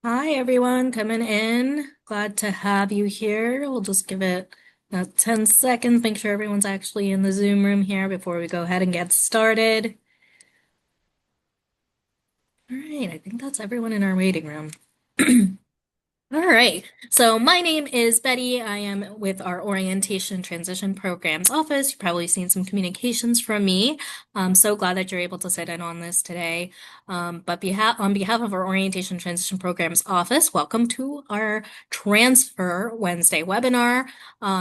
Hi everyone, coming in. Glad to have you here. We'll just give it 10 seconds, make sure everyone's actually in the Zoom room here before we go ahead and get started. All right, I think that's everyone in our waiting room. All right. So my name is Betty. I am with our Orientation Transition Programs office. You've probably seen some communications from me. I'm so glad that you're able to sit in on this today. On behalf of our Orientation Transition Programs office, welcome to our Transfer Wednesday webinar.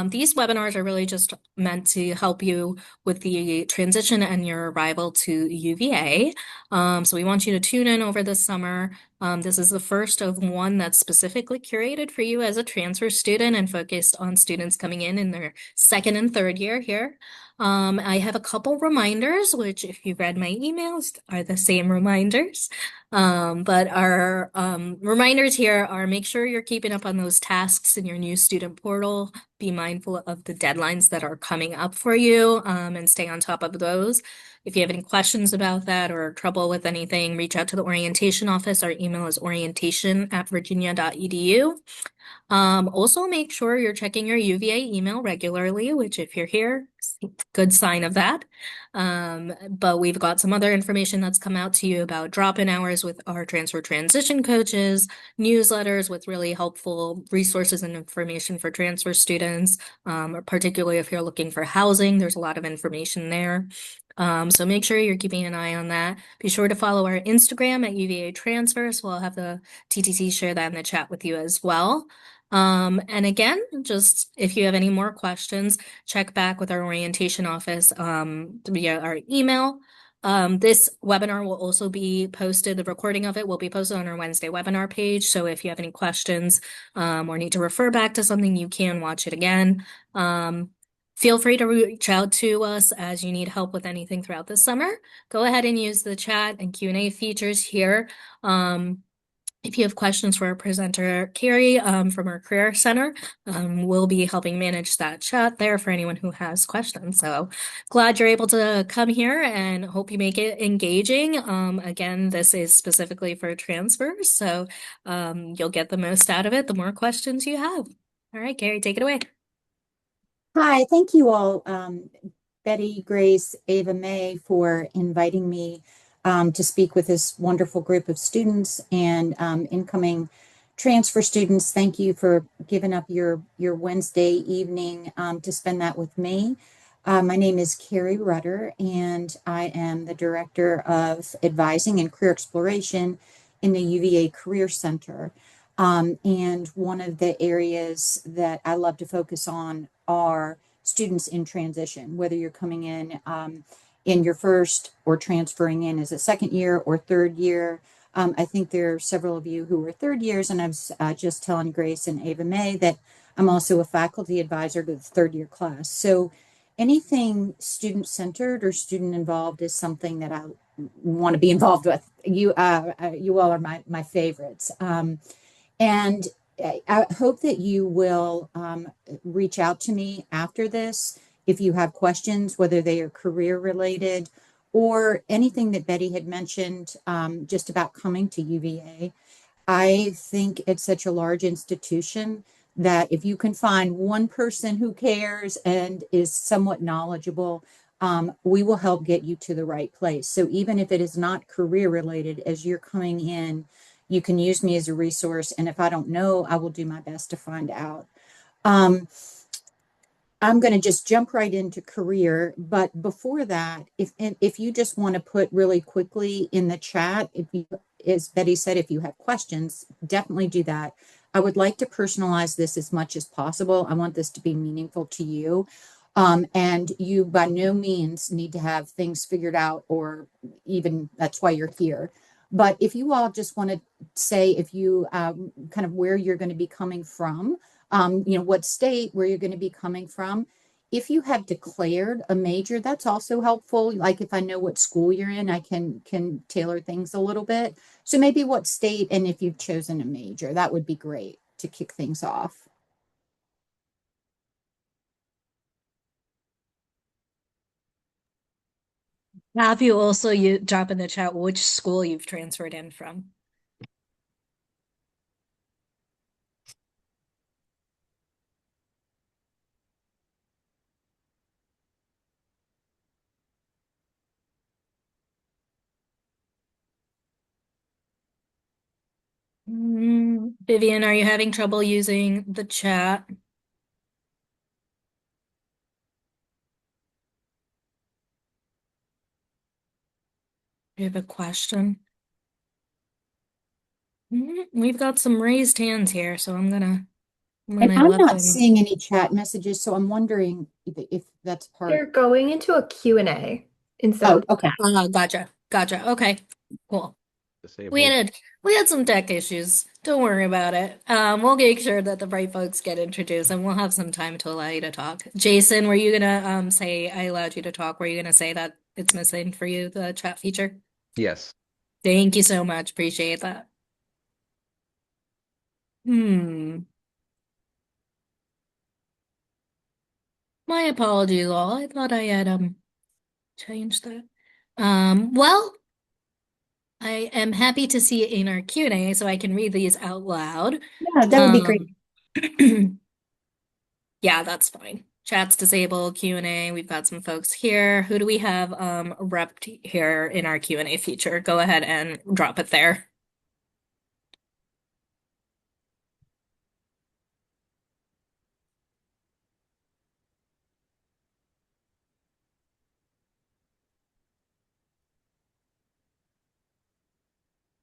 These webinars are really just meant to help you with the transition and your arrival to UVA. So we want you to tune in over the summer. This is the first of one that's specifically curated for you as a transfer student and focused on students coming in their second and third year here. I have a couple reminders, which if you've read my emails are the same reminders. But our reminders here are make sure you're keeping up on those tasks in your new student portal. Be mindful of the deadlines that are coming up for you and stay on top of those. If you have any questions about that or trouble with anything, reach out to the orientation office. Our email is orientation@virginia.edu. Also, make sure you're checking your UVA email regularly, which if you're here, it's a good sign of that. But we've got some other information that's come out to you about drop-in hours with our transfer transition coaches, newsletters with really helpful resources and information for transfer students, particularly if you're looking for housing, there's a lot of information there. So make sure you're keeping an eye on that. Be sure to follow our Instagram at UVA Transfers. We'll have the TTC share that in the chat with you as well. And again, just if you have any more questions, check back with our orientation office via our email. This webinar will also be posted, the recording of it will be posted on our Wednesday webinar page. So if you have any questions or need to refer back to something, you can watch it again. Feel free to reach out to us as you need help with anything throughout the summer. Go ahead and use the chat and Q&A features here. If you have questions for our presenter, Carrie, from our Career Center, we'll be helping manage that chat there for anyone who has questions. So glad you're able to come here and hope you make it engaging. Again, this is specifically for transfers, so you'll get the most out of it the more questions you have. All right, Carrie, take it away. Hi, thank you all, Betty, Grace, Ava May, for inviting me to speak with this wonderful group of students and incoming transfer students. Thank you for giving up your Wednesday evening to spend that with me. My name is Carrie Rudder, and I am the Director of Advising and Career Exploration in the UVA Career Center. And one of the areas that I love to focus on are students in transition, whether you're coming in your first or transferring in as a second year or third year. I think there are several of you who are third years, and I was just telling Grace and Ava May that I'm also a faculty advisor to the third year class. So anything student centered or student involved is something that I want to be involved with. You all are my favorites. And I hope that you will reach out to me after this if you have questions, whether they are career related or anything that Betty had mentioned just about coming to UVA. I think it's such a large institution that if you can find one person who cares and is somewhat knowledgeable, we will help get you to the right place. So even if it is not career related, as you're coming in, you can use me as a resource. And if I don't know, I will do my best to find out. Um, I'm going to just jump right into career, but before that, if you just want to put really quickly in the chat, if you, as Betty said, if you have questions, definitely do that. I would like to personalize this as much as possible. I want this to be meaningful to you. And you by no means need to have things figured out, or even that's why you're here. But if you all just want to say, if you kind of where you're going to be coming from, what state, where you're going to be coming from. If you have declared a major, that's also helpful. Like if I know what school you're in, I can tailor things a little bit. So maybe what state, and if you've chosen a major, that would be great to kick things off. Have you also drop in the chat which school you've transferred in from? Vivian, are you having trouble using the chat? Do you have a question? We've got some raised hands here, so I'm And gonna I'm let not them. seeing any chat messages, so I'm wondering if that's part. They're going into a Q&A instead Oh, of okay. Gotcha. Gotcha. Okay. Cool. We Disabled. had we had some tech issues. Don't worry about it. We'll make sure that the right folks get introduced, and we'll have some time to allow you to talk. Jason, were you gonna say I allowed you to talk? Were you gonna say that it's missing for you, the chat feature? Yes. Thank you so much. Appreciate that. Hmm. My apologies all. I thought I had changed that. Well, I am happy to see it in our Q&A so I can read these out loud. Yeah, that would be great. Um Yeah, that's fine. Chat's disabled, Q&A. We've got some folks here. Who do we have repped here in our Q&A feature? Go ahead and drop it there.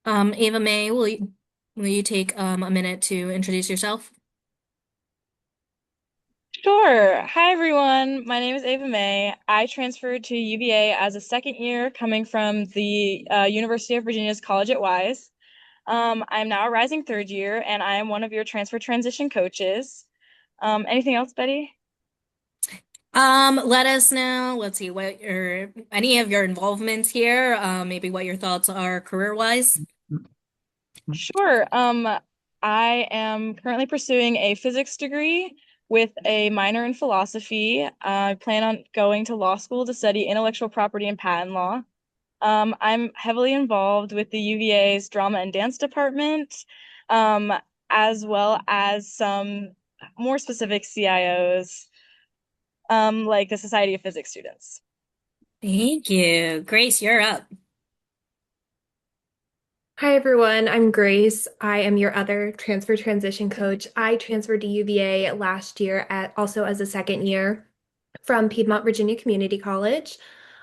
Ava May, will you take a minute to introduce yourself? Sure. Hi, everyone. My name is Ava May. I transferred to UVA as a second year coming from the University of Virginia's College at Wise. I'm now a rising third year, and I am one of your transfer transition coaches. Anything else, Betty? Let us know. Let's see what your any of your involvements here, maybe what your thoughts are career-wise. Sure. I am currently pursuing a physics degree with a minor in philosophy. I plan on going to law school to study intellectual property and patent law. I'm heavily involved with the UVA's drama and dance department, um, as well as some more specific CIOs, like the Society of Physics Students. Thank you. Grace, you're up. Hi everyone, I'm Grace. I am your other transfer transition coach. I transferred to UVA last year at also as a second year from Piedmont Virginia Community College.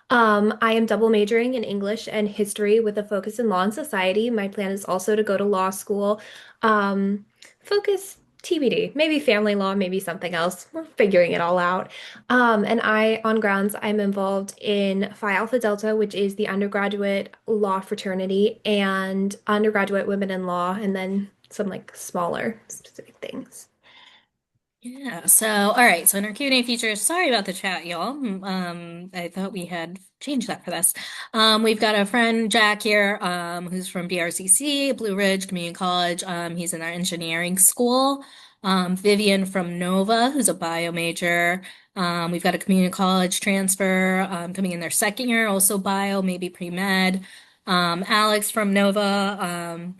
I am double majoring in English and history with a focus in law and society. My plan is also to go to law school. Focus TBD, maybe family law, maybe something else. We're figuring it all out. And on grounds, I'm involved in Phi Alpha Delta, which is the undergraduate law fraternity, and undergraduate women in law, and then some like smaller specific things. Yeah, so all right, so in our Q&A feature, sorry about the chat, y'all. I thought we had changed that for this. We've got a friend Jack here, who's from BRCC, Blue Ridge Community College. He's in our engineering school. Vivian from Nova, who's a bio major. We've got a community college transfer, coming in their second year, also bio, maybe pre-med. Alex from Nova,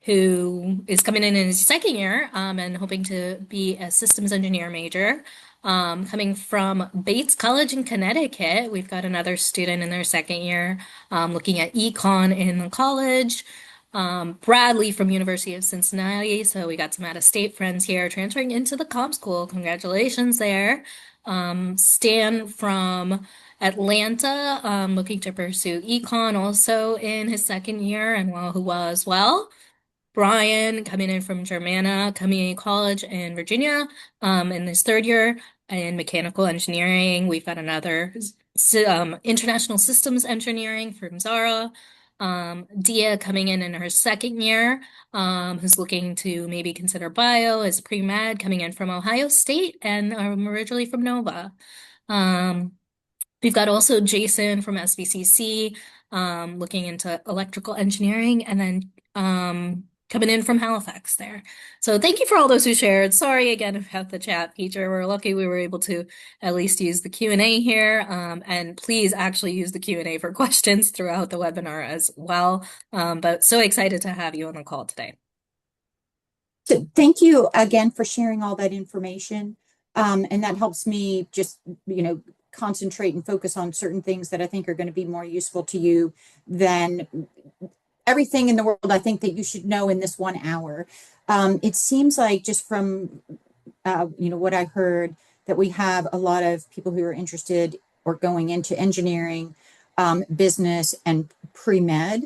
who is coming in his second year and hoping to be a systems engineer major. Coming from Bates College in Connecticut, we've got another student in their second year looking at econ in the college. Bradley from University of Cincinnati, so we got some out-of-state friends here transferring into the comp school. Congratulations there. Stan from Atlanta, looking to pursue econ also in his second year, and well, as well. Brian coming in from Germanna Community College in Virginia, in his third year in mechanical engineering. We've got another international systems engineering from Zara. Dia coming in her second year, who's looking to maybe consider bio as pre-med, coming in from Ohio State and originally from Nova. Um, We've got also Jason from SVCC, looking into electrical engineering, and then coming in from Halifax there. So thank you for all those who shared. Sorry again about the chat feature. We're lucky we were able to at least use the Q&A here. And please actually use the Q&A for questions throughout the webinar as well. But so excited to have you on the call today. So thank you again for sharing all that information. And that helps me just, concentrate and focus on certain things that I think are going to be more useful to you than everything in the world I think that you should know in this 1 hour. It seems like just from what I heard, that we have a lot of people who are interested or going into engineering, business, and pre-med.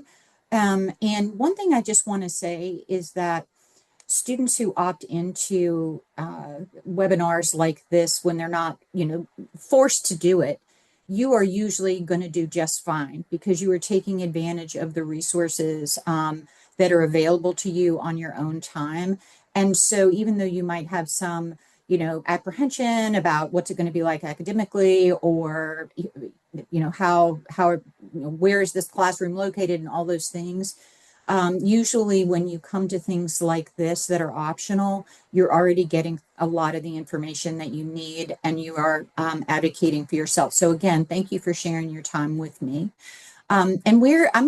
And one thing I just want to say is that students who opt into webinars like this, when they're not, forced to do it, you are usually going to do just fine because you are taking advantage of the resources that are available to you on your own time. And so even though you might have some, apprehension about what's it going to be like academically, or, where is this classroom located and all those things, usually when you come to things like this that are optional, you're already getting a lot of the information that you need, and you are advocating for yourself. So again, thank you for sharing your time with me. I'm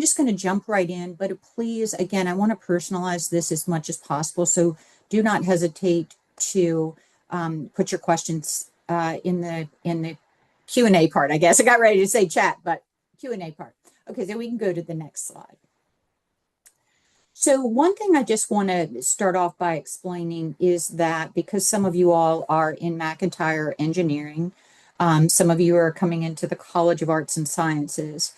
just going to jump right in, but please, again, I want to personalize this as much as possible. So do not hesitate to put your questions in the Q&A part. I guess I got ready to say chat, but Q&A part. Okay, so we can go to the next slide. So one thing I just want to start off by explaining is that because some of you all are in McIntyre Engineering, some of you are coming into the College of Arts and Sciences.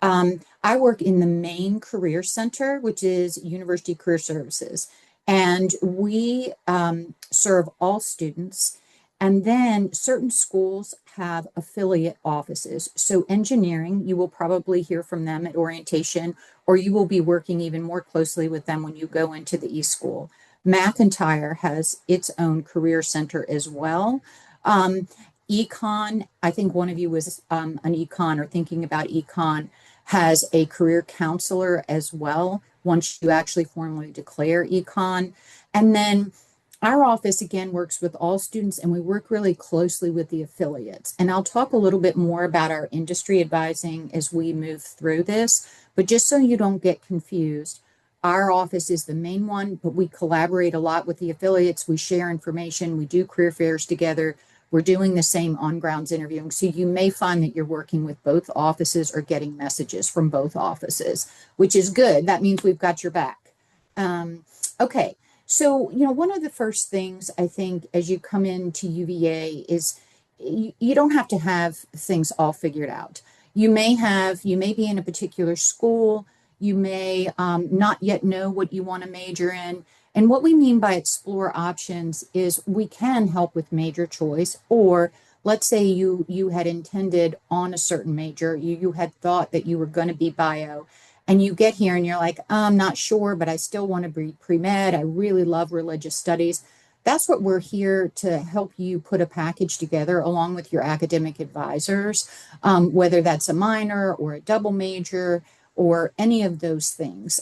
I work in the main career center, which is University Career Services, and we serve all students. And then certain schools have affiliate offices. So engineering, you will probably hear from them at orientation, or you will be working even more closely with them when you go into the e-school. McIntyre has its own career center as well. Econ, I think one of you was an econ or thinking about econ, has a career counselor as well once you actually formally declare econ. And then our office, again, works with all students, and we work really closely with the affiliates. And I'll talk a little bit more about our industry advising as we move through this. But just so you don't get confused, our office is the main one, but we collaborate a lot with the affiliates. We share information. We do career fairs together. We're doing the same on-grounds interviewing. So you may find that you're working with both offices or getting messages from both offices, which is good. That means we've got your back. Okay. So, one of the first things I think as you come into UVA is you don't have to have things all figured out. You may be in a particular school. You may not yet know what you want to major in. And what we mean by explore options is we can help with major choice, or let's say you had intended on a certain major, you had thought that you were going to be bio, and you get here and you're like, I'm not sure, but I still want to be pre-med. I really love religious studies. That's what we're here to help you put a package together along with your academic advisors, whether that's a minor or a double major or any of those things.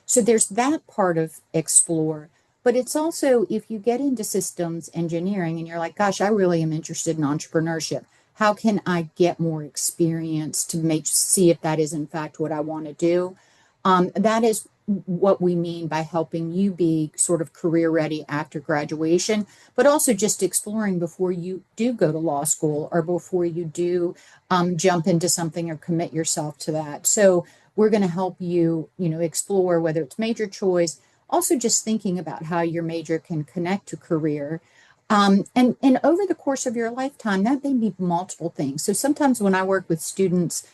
So there's that part of explore, but it's also if you get into systems engineering and you're like, gosh, I really am interested in entrepreneurship. How can I get more experience to see if that is in fact what I want to do? That is what we mean by helping you be sort of career ready after graduation, but also just exploring before you do go to law school or before you do jump into something or commit yourself to that. So we're going to help you, explore whether it's major choice, also just thinking about how your major can connect to career. And over the course of your lifetime, that may be multiple things. So sometimes when I work with students,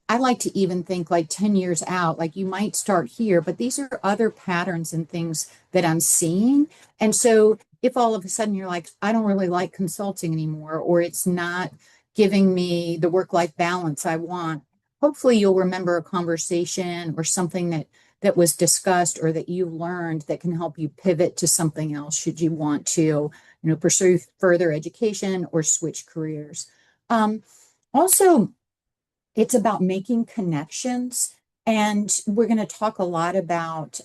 I like to even think like 10 years out, like you might start here, but these are other patterns and things that I'm seeing. And so if all of a sudden you're like, I don't really like consulting anymore, or it's not giving me the work-life balance I want, hopefully you'll remember a conversation or something that was discussed or that you learned that can help you pivot to something else should you want to, pursue further education or switch careers. Also, it's about making connections. And we're going to talk a lot about,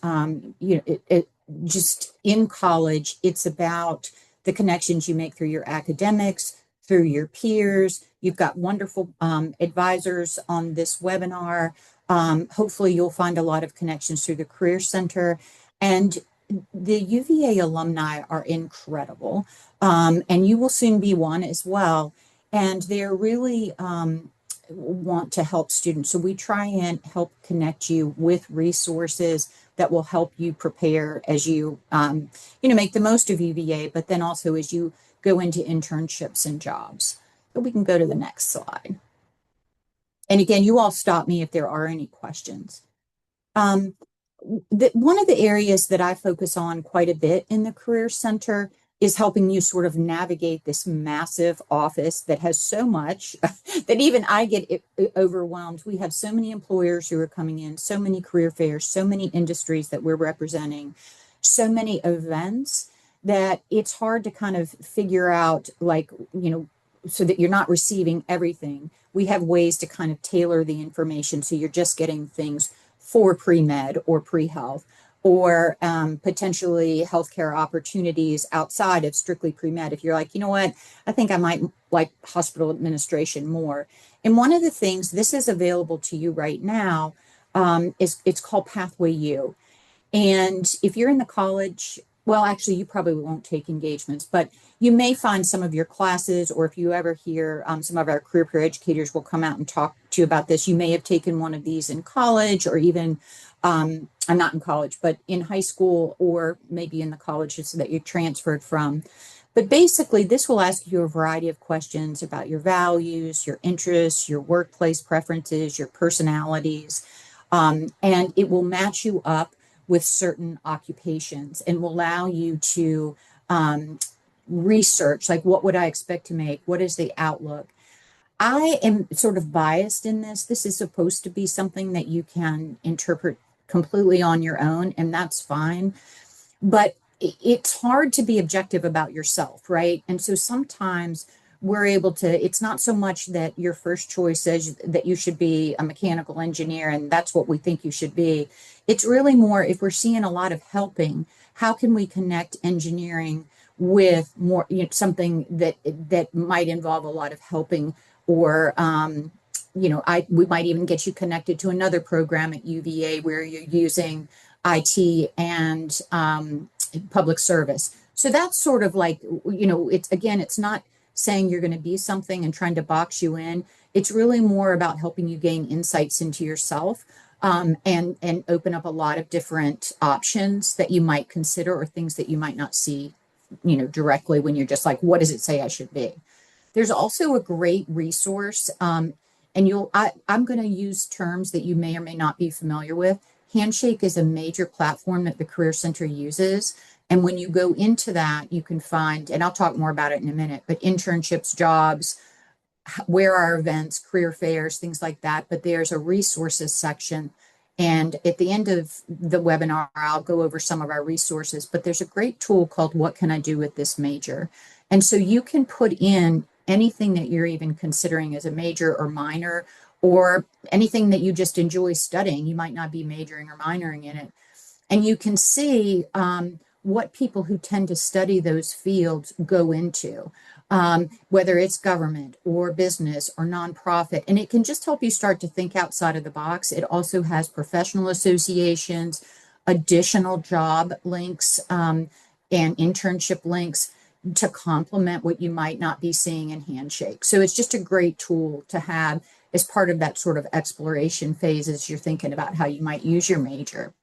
just in college, it's about the connections you make through your academics, through your peers. You've got wonderful advisors on this webinar. Hopefully you'll find a lot of connections through the Career Center. And the UVA alumni are incredible. And you will soon be one as well. And they're really want to help students. So we try and help connect you with resources, that will help you prepare as you, make the most of UVA, but then also as you go into internships and jobs. So we can go to the next slide. And again, you all stop me if there are any questions. Um, One of the areas that I focus on quite a bit in the Career Center is helping you sort of navigate this massive office that has so much that even I get overwhelmed. We have so many employers who are coming in, so many career fairs, so many industries that we're representing, so many events that it's hard to kind of figure out, like, so that you're not receiving everything. We have ways to kind of tailor the information so you're just getting things for pre-med or pre-health, or potentially healthcare opportunities outside of strictly pre-med. If you're like, you know what, I think I might like hospital administration more. And one of the things, this is available to you right now, is it's called Pathway U. And if you're in the college, well, actually, you probably won't take engagements, but you may find some of your classes, or if you ever hear some of our career peer educators will come out and talk to you about this. You may have taken one of these in college, or even, I'm not in college, but in high school, or maybe in the colleges that you transferred from. But basically, this will ask you a variety of questions about your values, your interests, your workplace preferences, your personalities, and it will match you up with certain occupations and will allow you to research, like, what would I expect to make? What is the outlook? I am sort of biased in this. This is supposed to be something that you can interpret completely on your own, and that's fine. But it's hard to be objective about yourself, right? And so sometimes we're able to, it's not so much that your first choice says that you should be a mechanical engineer and that's what we think you should be. It's really more, if we're seeing a lot of helping, how can we connect engineering with more, something that might involve a lot of helping, or we might even get you connected to another program at UVA where you're using IT and public service. So that's sort of like, it's not saying you're going to be something and trying to box you in. It's really more about helping you gain insights into yourself, and open up a lot of different options that you might consider, or things that you might not see, directly when you're just like, what does it say I should be? There's also a great resource, and I'm going to use terms that you may or may not be familiar with. Handshake is a major platform that the Career Center uses. And when you go into that, you can find, and I'll talk more about it in a minute, but internships, jobs, where are events, career fairs, things like that. But there's a resources section. And at the end of the webinar, I'll go over some of our resources, but there's a great tool called What Can I Do with This Major? And so you can put in anything that you're even considering as a major or minor, or anything that you just enjoy studying. You might not be majoring or minoring in it. And you can see what people who tend to study those fields go into, whether it's government or business or nonprofit. And it can just help you start to think outside of the box. It also has professional associations, additional job links, and internship links to complement what you might not be seeing in Handshake. So it's just a great tool to have as part of that sort of exploration phase as you're thinking about how you might use your major.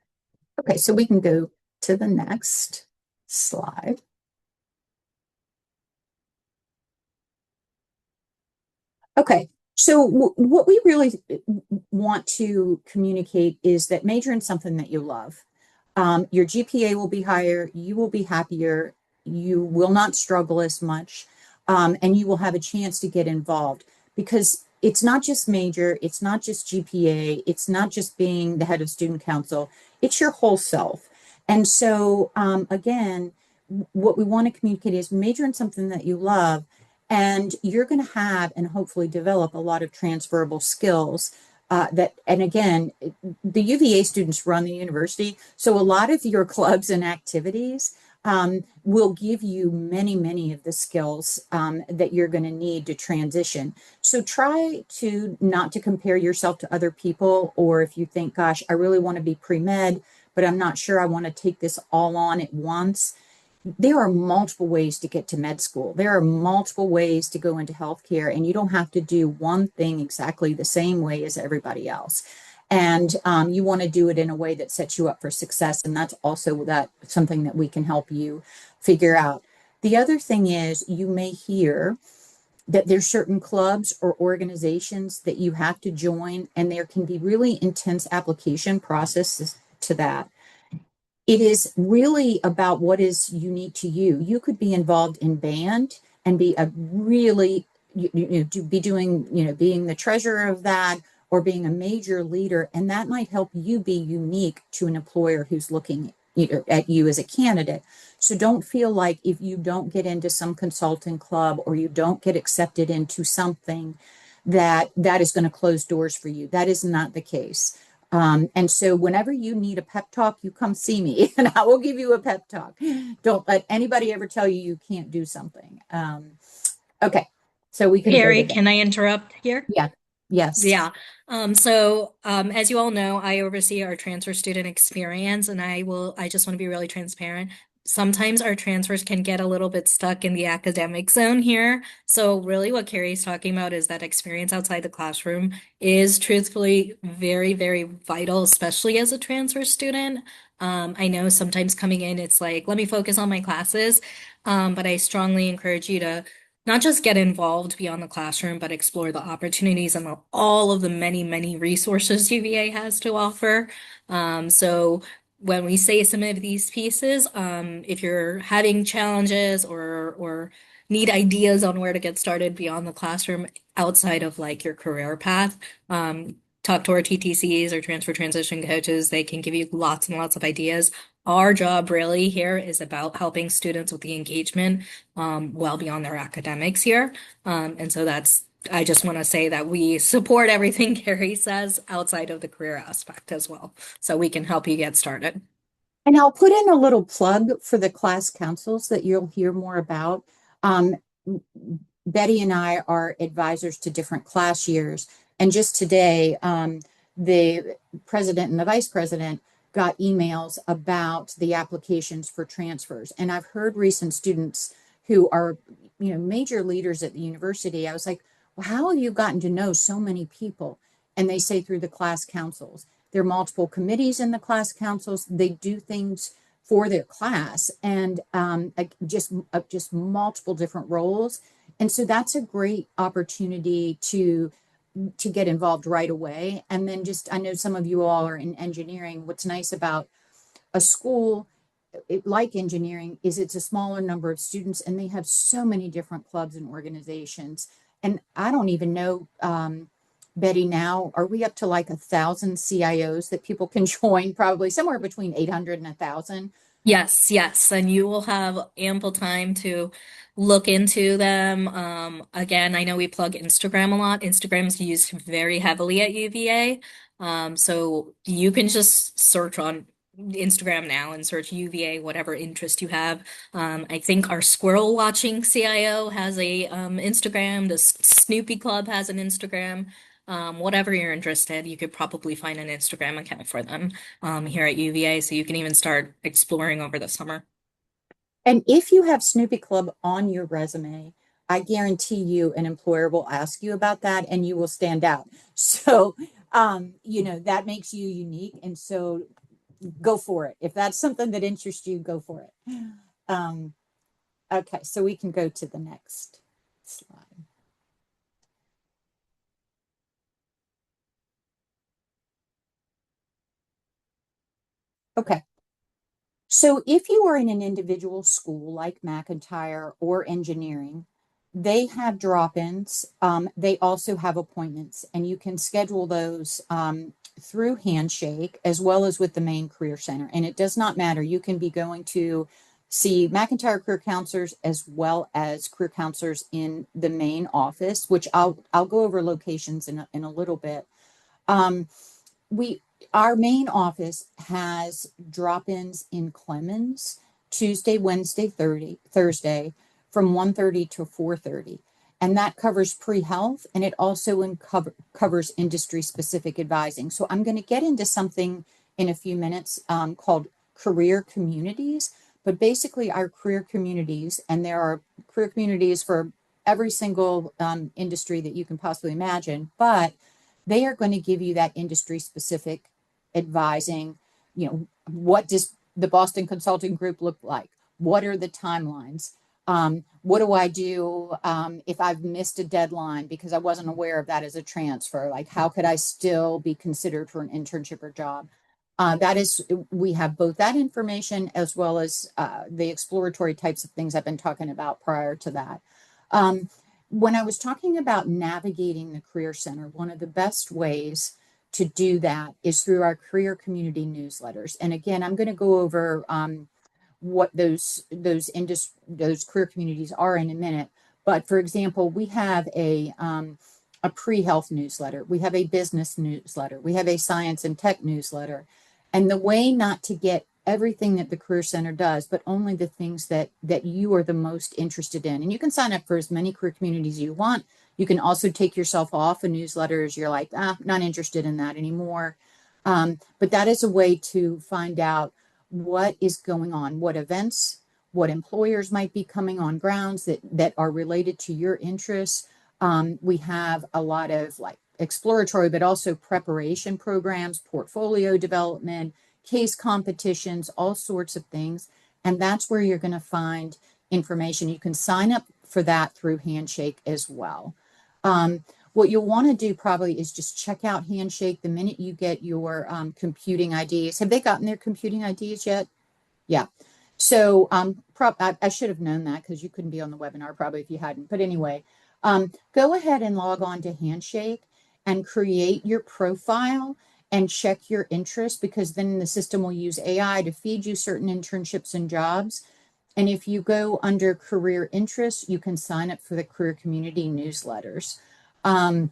Okay, so we can go to the next slide. Okay, so what we really want to communicate is that major in something that you love. Your GPA will be higher, you will be happier, you will not struggle as much, and you will have a chance to get involved, because it's not just major, it's not just GPA, it's not just being the head of student council, it's your whole self. And so, again, what we want to communicate is major in something that you love, and you're going to have and hopefully develop a lot of transferable skills. And again, the UVA students run the university, so a lot of your clubs and activities will give you many, many of the skills that you're going to need to transition. So try to not to compare yourself to other people, or if you think, gosh, I really want to be pre-med, but I'm not sure I want to take this all on at once. There are multiple ways to get to med school. There are multiple ways to go into healthcare, and you don't have to do one thing exactly the same way as everybody else. And you want to do it in a way that sets you up for success. And that's also something that we can help you figure out. The other thing is you may hear that there's certain clubs or organizations that you have to join, and there can be really intense application processes to that. It is really about what is unique to you. You could be involved in band and be a really, be doing, being the treasurer of that or being a major leader. And that might help you be unique to an employer who's looking at you as a candidate. So don't feel like if you don't get into some consulting club or you don't get accepted into something that is going to close doors for you. That is not the case. And so whenever you need a pep talk, you come see me and I will give you a pep talk. Don't let anybody ever tell you you can't do something. Okay, so we can go to Carrie, that. can I interrupt here? Yeah, yes. Yeah. As you all know, I oversee our transfer student experience, and I just want to be really transparent. Sometimes our transfers can get a little bit stuck in the academic zone here. So really what Carrie's talking about is that experience outside the classroom is truthfully very, very vital, especially as a transfer student. I know sometimes coming in, it's like, let me focus on my classes. But I strongly encourage you to not just get involved beyond the classroom, but explore the opportunities and all of the many, many resources UVA has to offer. So when we say some of these pieces, if you're having challenges or need ideas on where to get started beyond the classroom outside of like your career path, talk to our TTCs or transfer transition coaches. They can give you lots and lots of ideas. Our job really here is about helping students with the engagement well beyond their academics here. And so I just want to say that we support everything Carrie says outside of the career aspect as well. So we can help you get started. And I'll put in a little plug for the class councils that you'll hear more about. Um, Betty and I are advisors to different class years. And just today, the president and the vice president got emails about the applications for transfers. And I've heard recent students who are, major leaders at the university. I was like, well, how have you gotten to know so many people? And they say through the class councils. There are multiple committees in the class councils. They do things for their class and just multiple different roles. And so that's a great opportunity to get involved right away. And then I know some of you all are in engineering. What's nice about a school like engineering is it's a smaller number of students and they have so many different clubs and organizations. And I don't even know, Betty, now, are we up to like 1,000 CIOs that people can join? Probably somewhere between 800 and 1,000. Yes, yes, and you will have ample time to look into them. Again, I know we plug Instagram a lot. Instagram's used very heavily at UVA. So you can just search on Instagram now and search UVA, whatever interest you have. I think our squirrel watching CIO has a Instagram. The Snoopy Club has an Instagram. Whatever you're interested, you could probably find an Instagram account for them here at UVA, so you can even start exploring over the summer. And if you have Snoopy Club on your resume, I guarantee you an employer will ask you about that and you will stand out. So, that makes you unique. And so go for it. If that's something that interests you, go for it. Um, okay, so we can go to the next slide. Okay. So if you are in an individual school like McIntyre or engineering, they have drop-ins. They also have appointments, and you can schedule those through Handshake as well as with the main career center. And it does not matter. You can be going to see McIntyre career counselors as well as career counselors in the main office, which I'll go over locations in a little bit. We Our main office has drop-ins in Clemens Tuesday, Wednesday, Thursday from 1:30 to 4:30. And that covers pre-health and it also covers industry specific advising. So I'm going to get into something in a few minutes called career communities. But basically, our career communities, and there are career communities for every single industry that you can possibly imagine, but they are going to give you that industry specific advising. What does the Boston Consulting Group look like? What are the timelines? What do I do if I've missed a deadline because I wasn't aware of that as a transfer? Like, how could I still be considered for an internship or job? We have both that information as well as the exploratory types of things I've been talking about prior to that. When I was talking about navigating the Career Center, one of the best ways to do that is through our career community newsletters. And again, I'm going to go over what those career communities are in a minute. But for example, we have a pre-health newsletter, we have a business newsletter, we have a science and tech newsletter. And the way not to get everything that the Career Center does, but only the things that you are the most interested in. And you can sign up for as many career communities you want. You can also take yourself off of newsletters. You're like, not interested in that anymore. But that is a way to find out what is going on, what events, what employers might be coming on grounds that are related to your interests. We have a lot of like exploratory, but also preparation programs, portfolio development, case competitions, all sorts of things. And that's where you're going to find information. You can sign up for that through Handshake as well. What you'll want to do probably is just check out Handshake the minute you get your computing IDs. Have they gotten their computing IDs yet? Yeah. So I should have known that because you couldn't be on the webinar probably if you hadn't. But anyway, go ahead and log on to Handshake and create your profile and check your interests, because then the system will use AI to feed you certain internships and jobs. And if you go under career interests, you can sign up for the career community newsletters. And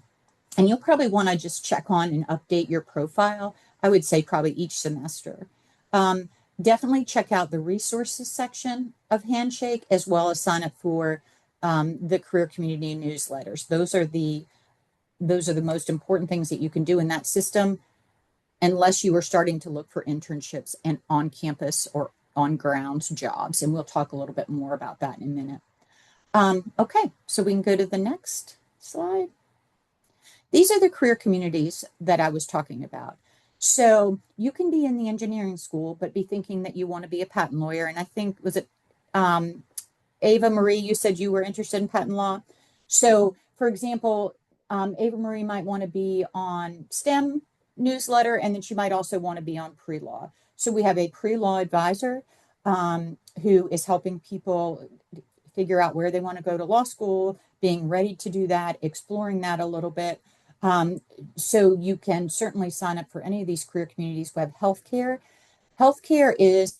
you'll probably want to just check on and update your profile. I would say probably each semester. Definitely check out the resources section of Handshake, as well as sign up for the career community newsletters. Those are the most important things that you can do in that system, unless you are starting to look for internships and on campus or on grounds jobs. And we'll talk a little bit more about that in a minute. Okay, so we can go to the next slide. These are the career communities that I was talking about. So you can be in the engineering school, but be thinking that you want to be a patent lawyer. And I think, was it Ava Marie, you said you were interested in patent law. So for example, Ava Marie might want to be on STEM newsletter, and then she might also want to be on pre-law. So we have a pre-law advisor who is helping people figure out where they want to go to law school, being ready to do that, exploring that a little bit. So you can certainly sign up for any of these career communities. We have healthcare. Healthcare is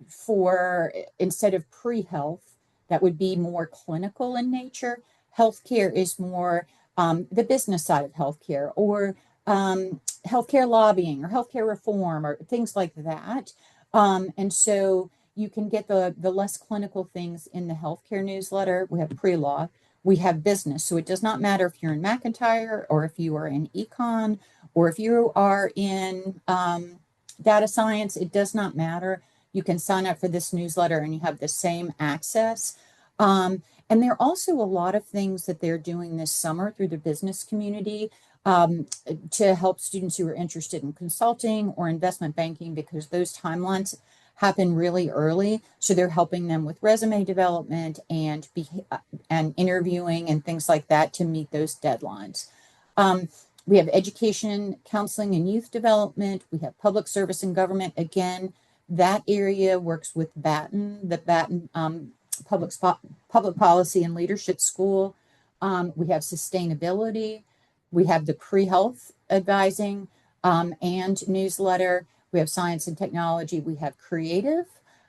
for, instead of pre-health, that would be more clinical in nature. Healthcare is more the business side of healthcare, or healthcare lobbying, or healthcare reform, or things like that. And so you can get the less clinical things in the healthcare newsletter. We have pre-law. We have business. So it does not matter if you're in McIntyre, or if you are in econ, or if you are in data science. It does not matter. You can sign up for this newsletter and you have the same access. And there are also a lot of things that they're doing this summer through the business community to help students who are interested in consulting or investment banking, because those timelines happen really early. So they're helping them with resume development and interviewing and things like that to meet those deadlines. We have education, counseling, and youth development. We have public service and government. Again, that area works with Batten, the Batten Public Policy and Leadership School. We have sustainability. We have the pre-health advising and newsletter. We have science and technology. We have creative,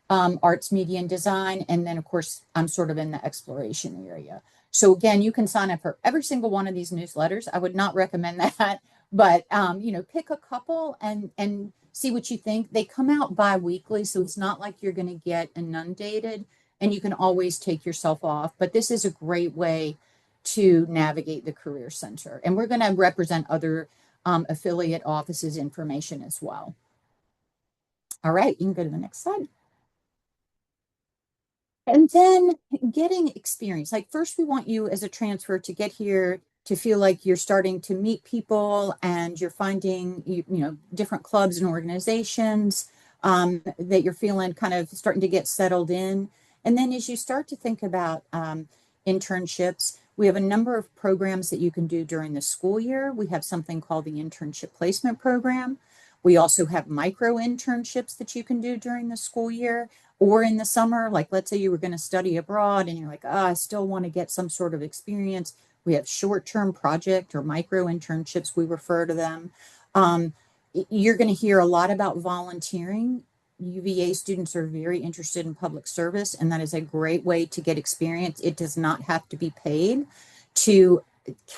arts, media, and design. And then, of course, I'm sort of in the exploration area. So again, you can sign up for every single one of these newsletters. I would not recommend that, but pick a couple and see what you think. They come out bi-weekly, so it's not like you're going to get inundated, and you can always take yourself off. But this is a great way to navigate the Career Center. And we're going to represent other affiliate offices information as well. All right, you can go to the next slide. And then getting experience. Like, first, we want you as a transfer to get here, to feel like you're starting to meet people and you're finding, different clubs and organizations, that you're feeling kind of starting to get settled in. And then as you start to think about internships, we have a number of programs that you can do during the school year. We have something called the Internship Placement Program. We also have micro internships that you can do during the school year or in the summer. Like, let's say you were going to study abroad and you're like, oh, I still want to get some sort of experience. We have short-term project or micro internships, we refer to them. Um, you're going to hear a lot about volunteering. UVA students are very interested in public service, and that is a great way to get experience. It does not have to be paid to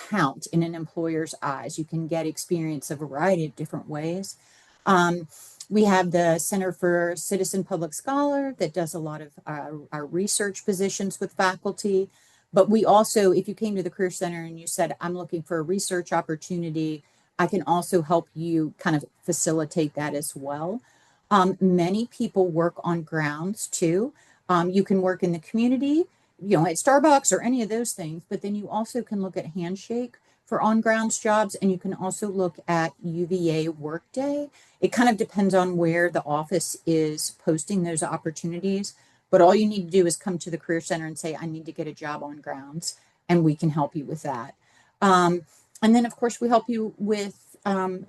count in an employer's eyes. You can get experience a variety of different ways. Um, we have the Center for Citizen Public Scholar that does a lot of our research positions with faculty. But we also, if you came to the Career Center and you said, I'm looking for a research opportunity, I can also help you kind of facilitate that as well. Many people work on grounds too. You can work in the community, at Starbucks or any of those things, but then you also can look at Handshake for on grounds jobs, and you can also look at UVA Workday. It kind of depends on where the office is posting those opportunities, but all you need to do is come to the Career Center and say, I need to get a job on grounds, and we can help you with that. And then, of course, we help you with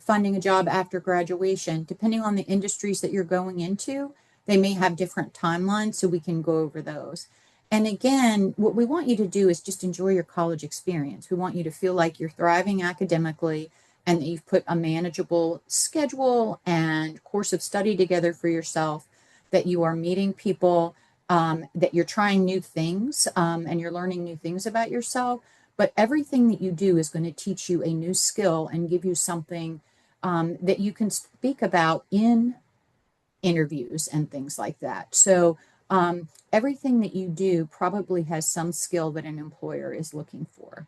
finding a job after graduation. Depending on the industries that you're going into, they may have different timelines, so we can go over those. And again, what we want you to do is just enjoy your college experience. We want you to feel like you're thriving academically and that you've put a manageable schedule and course of study together for yourself, that you are meeting people, that you're trying new things, and you're learning new things about yourself. But everything that you do is going to teach you a new skill and give you something that you can speak about in interviews and things like that. So everything that you do probably has some skill that an employer is looking for.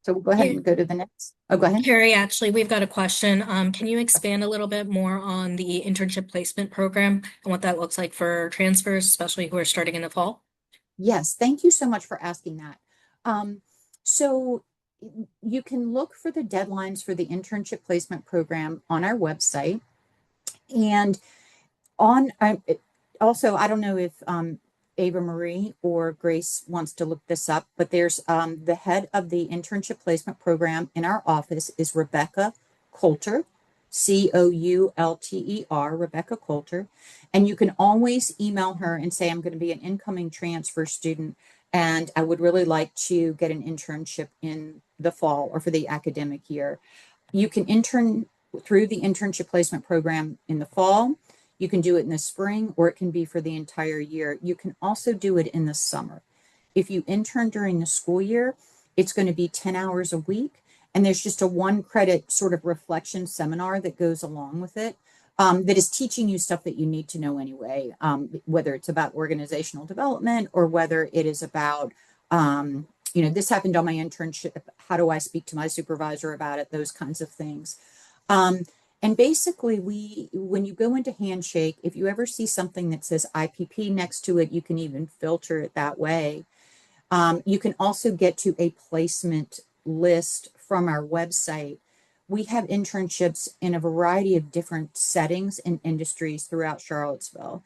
So we'll go ahead Here, and go to the next. Oh, go ahead. Carrie, actually, we've got a question. Can you expand a little bit more on the internship placement program and what that looks like for transfers, especially who are starting in the fall? Yes, thank you so much for asking that. So you can look for the deadlines for the internship placement program on our website. And on also, I don't know if Ava Marie or Grace wants to look this up, but there's the head of the internship placement program in our office is Rebecca Coulter, Coulter, Rebecca Coulter. And you can always email her and say, I'm going to be an incoming transfer student, and I would really like to get an internship in the fall or for the academic year. You can intern through the internship placement program in the fall. You can do it in the spring, or it can be for the entire year. You can also do it in the summer. If you intern during the school year, it's going to be 10 hours a week. And there's just a 1 credit sort of reflection seminar that goes along with it, that is teaching you stuff that you need to know anyway, whether it's about organizational development or whether it is about, this happened on my internship. How do I speak to my supervisor about it? Those kinds of things. Um, and basically, when you go into Handshake, if you ever see something that says IPP next to it, you can even filter it that way. You can also get to a placement list from our website. We have internships in a variety of different settings and industries throughout Charlottesville.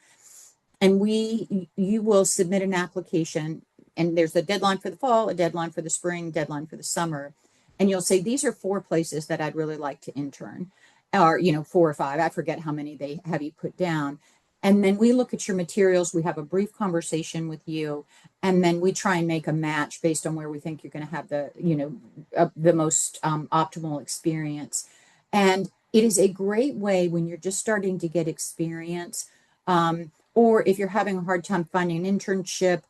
And you will submit an application, and there's a deadline for the fall, a deadline for the spring, deadline for the summer. And you'll say, these are 4 places that I'd really like to intern, or, 4 or 5. I forget how many they have you put down. And then we look at your materials. We have a brief conversation with you, and then we try and make a match based on where we think you're going to have the most optimal experience. And it is a great way when you're just starting to get experience, or if you're having a hard time finding an internship,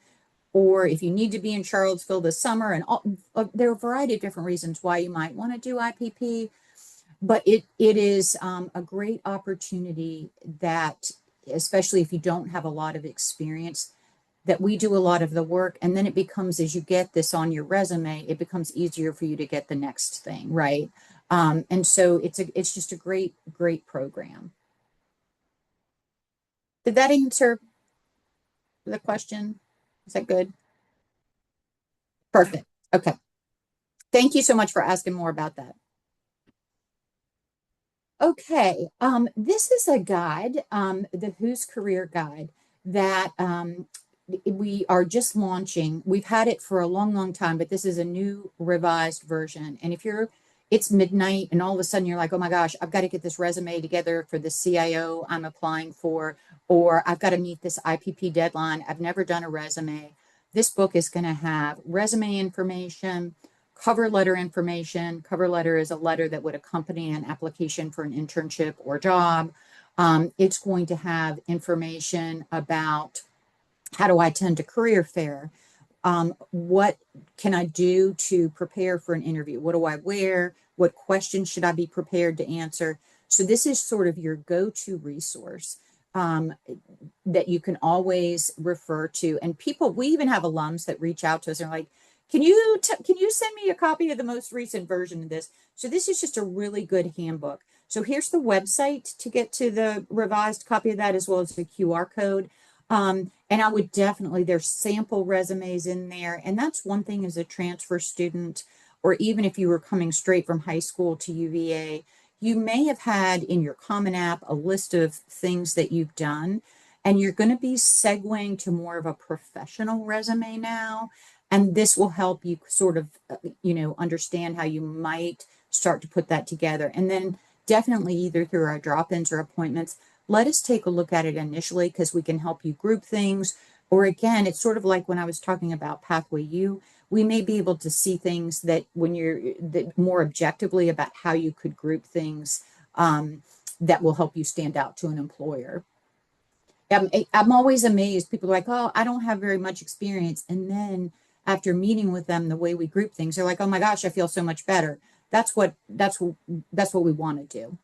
or if you need to be in Charlottesville this summer, and there are a variety of different reasons why you might want to do IPP, but it is a great opportunity that, especially if you don't have a lot of experience, that we do a lot of the work, and then it becomes, as you get this on your resume, it becomes easier for you to get the next thing, right? And so it's just a great program. Did that answer the question? Is that good? Perfect. Okay. Thank you so much for asking more about that. Okay, this is a guide, the Who's Career Guide that we are just launching. We've had it for a long, long time, but this is a new revised version. And if it's midnight and all of a sudden you're like, oh my gosh, I've got to get this resume together for the CIO I'm applying for, or I've got to meet this IPP deadline. I've never done a resume. This book is going to have resume information, cover letter information. Cover letter is a letter that would accompany an application for an internship or job. It's going to have information about how do I attend a career fair? What can I do to prepare for an interview? What do I wear? What questions should I be prepared to answer? So this is sort of your go-to resource um, that you can always refer to. And people, we even have alums that reach out to us and are like, can you send me a copy of the most recent version of this? So this is just a really good handbook. So here's the website to get to the revised copy of that, as well as the QR code. And I would definitely, there's sample resumes in there. And that's one thing as a transfer student, or even if you were coming straight from high school to UVA, you may have had in your Common App a list of things that you've done. And you're going to be segueing to more of a professional resume now. And this will help you sort of, understand how you might start to put that together. And then definitely either through our drop-ins or appointments, let us take a look at it initially because we can help you group things. Or again, it's sort of like when I was talking about Pathway U, we may be able to see things that when you're that more objectively about how you could group things that will help you stand out to an employer. I'm always amazed. People are like, oh, I don't have very much experience. And then after meeting with them, the way we group things, they're like, oh my gosh, I feel so much better. That's what we want to do,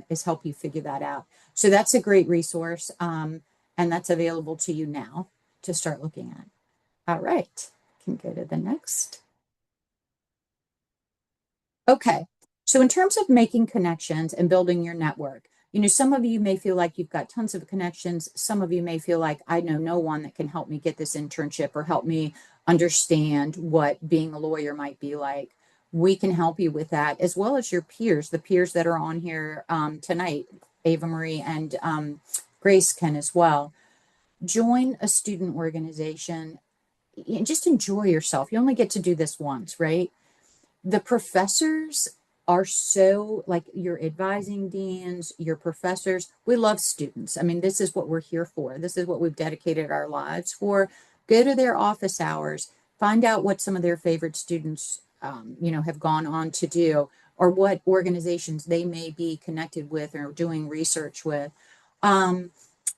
is help you figure that out. So that's a great resource. And that's available to you now to start looking at. All right. Can go to the next. Okay. So in terms of making connections and building your network, some of you may feel like you've got tons of connections. Some of you may feel like I know no one that can help me get this internship or help me understand what being a lawyer might be like. We can help you with that, as well as your peers, the peers that are on here tonight. Ava Marie and Grace can as well. Join a student organization and just enjoy yourself. You only get to do this once, right? The professors are so, like, your advising deans, your professors, we love students. I mean, this is what we're here for. This is what we've dedicated our lives for. Go to their office hours, find out what some of their favorite students, have gone on to do, or what organizations they may be connected with or doing research with. Um,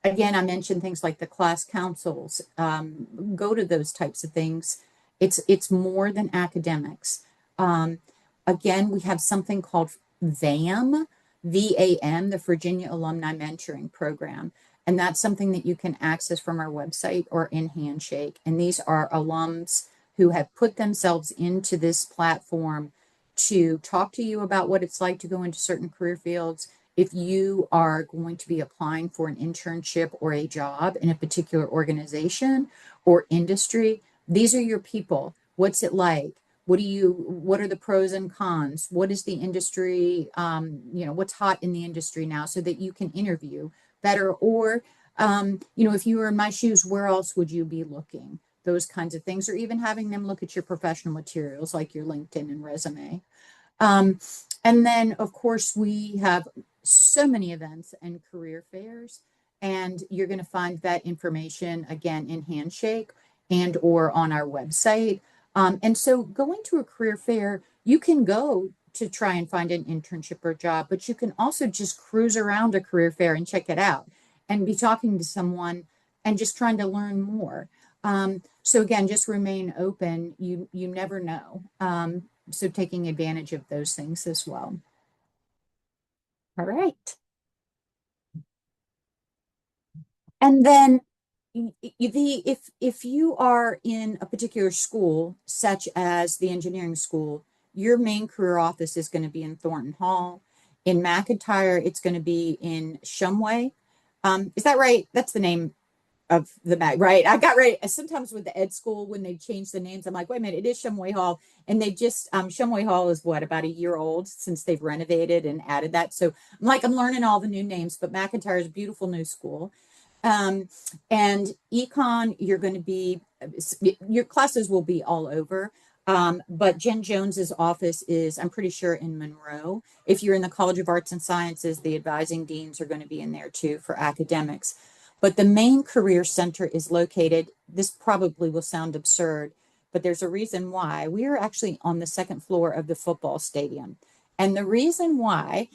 Again, I mentioned things like the class councils. Go to those types of things. It's more than academics. Um, Again, we have something called VAM, VAM, the Virginia Alumni Mentoring Program. And that's something that you can access from our website or in Handshake. And these are alums who have put themselves into this platform to talk to you about what it's like to go into certain career fields. If you are going to be applying for an internship or a job in a particular organization or industry, these are your people. What's it like? What are the pros and cons? What is the industry, what's hot in the industry now, so that you can interview better? Or, if you were in my shoes, where else would you be looking? Those kinds of things, or even having them look at your professional materials like your LinkedIn and resume. Um, and then, of course, we have so many events and career fairs, and you're going to find that information again in Handshake and or on our website. And so going to a career fair, you can go to try and find an internship or job, but you can also just cruise around a career fair and check it out and be talking to someone and just trying to learn more. So again, just remain open. You never know. So taking advantage of those things as well. All right. And then if you are in a particular school, such as the engineering school, your main career office is going to be in Thornton Hall. In McIntyre, it's going to be in Shumway. Is that right? That's the name. of the mag, right? I got ready. Sometimes with the ed school, when they change the names, I'm like, wait a minute, it is Shumway Hall. And they just, Shumway Hall is what, about a year old since they've renovated and added that. So I'm like, I'm learning all the new names, but McIntyre is a beautiful new school. Um, and econ, you're going to be, your classes will be all over. But Jen Jones's office is, I'm pretty sure, in Monroe. If you're in the College of Arts and Sciences, the advising deans are going to be in there too for academics. But the main career center is located, this probably will sound absurd, but there's a reason why. We are actually on the second floor of the football stadium. And the reason why